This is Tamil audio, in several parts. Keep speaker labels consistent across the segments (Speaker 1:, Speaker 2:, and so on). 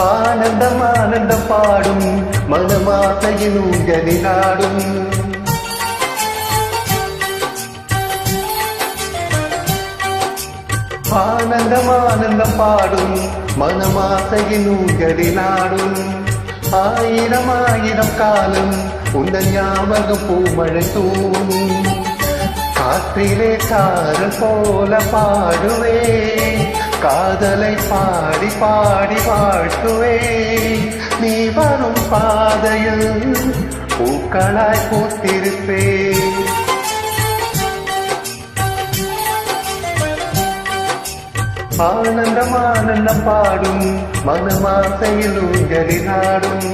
Speaker 1: ஆனந்தம் ஆனந்தம் பாடும் மனமாசையின் ஊஞ்சலினாடும். ஆனந்தம் ஆனந்தம் பாடும் மனமாசையின் ஊஞ்சலினாடும். ஆயிரம் ஆயிரம் காலம் உந்தன் ஞாபகம் பூமழை தூவும். காற்றிலே சாரல் போல பாடுவே, காதலை பாடி பாடி வாழ்த்துவே. நீ வரும் பாதையில் பூக்களாய் பூத்திருப்பே. ஆனந்தம் ஆனந்தம் பாடும் மனமாசையில் ஊஞ்சலினாடும்.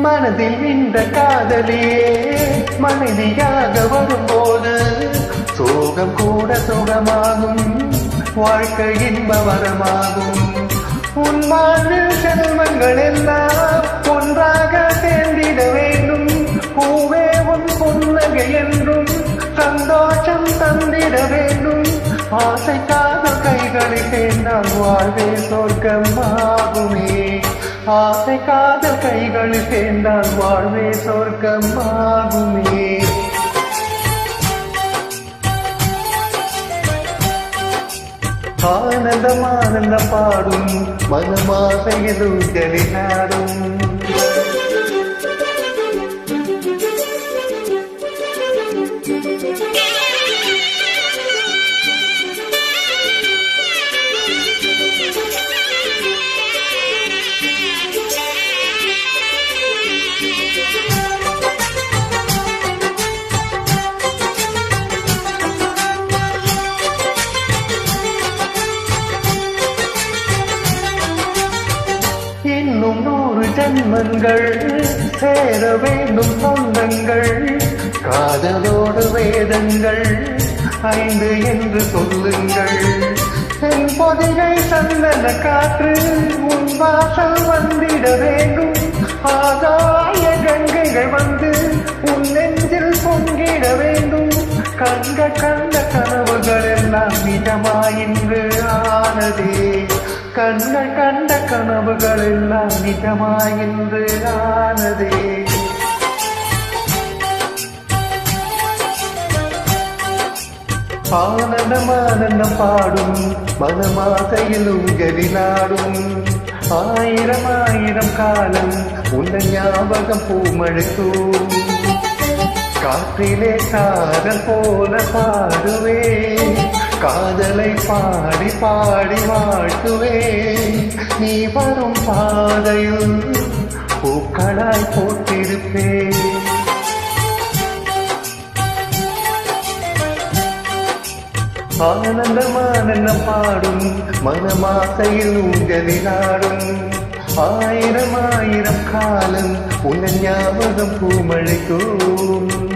Speaker 1: மனதில் நின்ற காதலியே மனைவியாக வரும்போது சோகம் கூட சுகமாகும், வாழ்க்கை இன்ப வரமாகும். உன் வாழ்வில் செல்வங்கள் எல்லாம் ஒன்றாக சேர்ந்திட வேண்டும். பூவே உன் புன்னகை என்றும் சந்தோஷம் தந்திட வேண்டும். ஆசைக்காக கைகளை சேர்ந்தால் வாழ்வே சொர்க்கமாகுமே. ஆசை காதல் கைகள் சேர்ந்தால் வாழ்வே சொர்க்கமாகுமே. ஆனந்தம் ஆனந்தம் பாடும் மனமாசையில் ஊஞ்சலினாடும். இன்னும் 100 ஜன்மங்கள் சேர வேண்டும் சொந்தங்கள். காதலோடு வேதங்கள் 5 என்று சொல்லுங்கள். என் பொதிகை சந்தன காற்று உன் வாசல் வந்திட வேண்டும். ஆகாய கங்கைகள் வந்து உன் நெஞ்சில் பொங்கிட வேண்டும். கண்கள் கண்ட கனவுகள் எல்லாம் நிஜமாயின்று ஆனதே. கண்கள் கண்ட கனவுகள் எல்லாம் நிஜமாயின்று ஆனதே. ஆனந்தம் ஆனந்தம் பாடும் மனமாசையில் ஊஞ்சலினாடும். ஆயிரம் ஆயிரம் காலம் உந்தன் ஞாபகம் பூமழை தூவும். காற்றிலே சாரல் போல பாடுவே, காதலை பாடி பாடி வாழ்த்துவே. நீ வரும் பாதையில் பூக்களாய் போட்டிருப்பே. ஆனந்தம் ஆனந்தம் பாடும் மனமாசையில் ஊஞ்சலினாடும். ஆயிரம் ஆயிரம் காலம் உன் ஞாபகம் பூமழை தூவும்.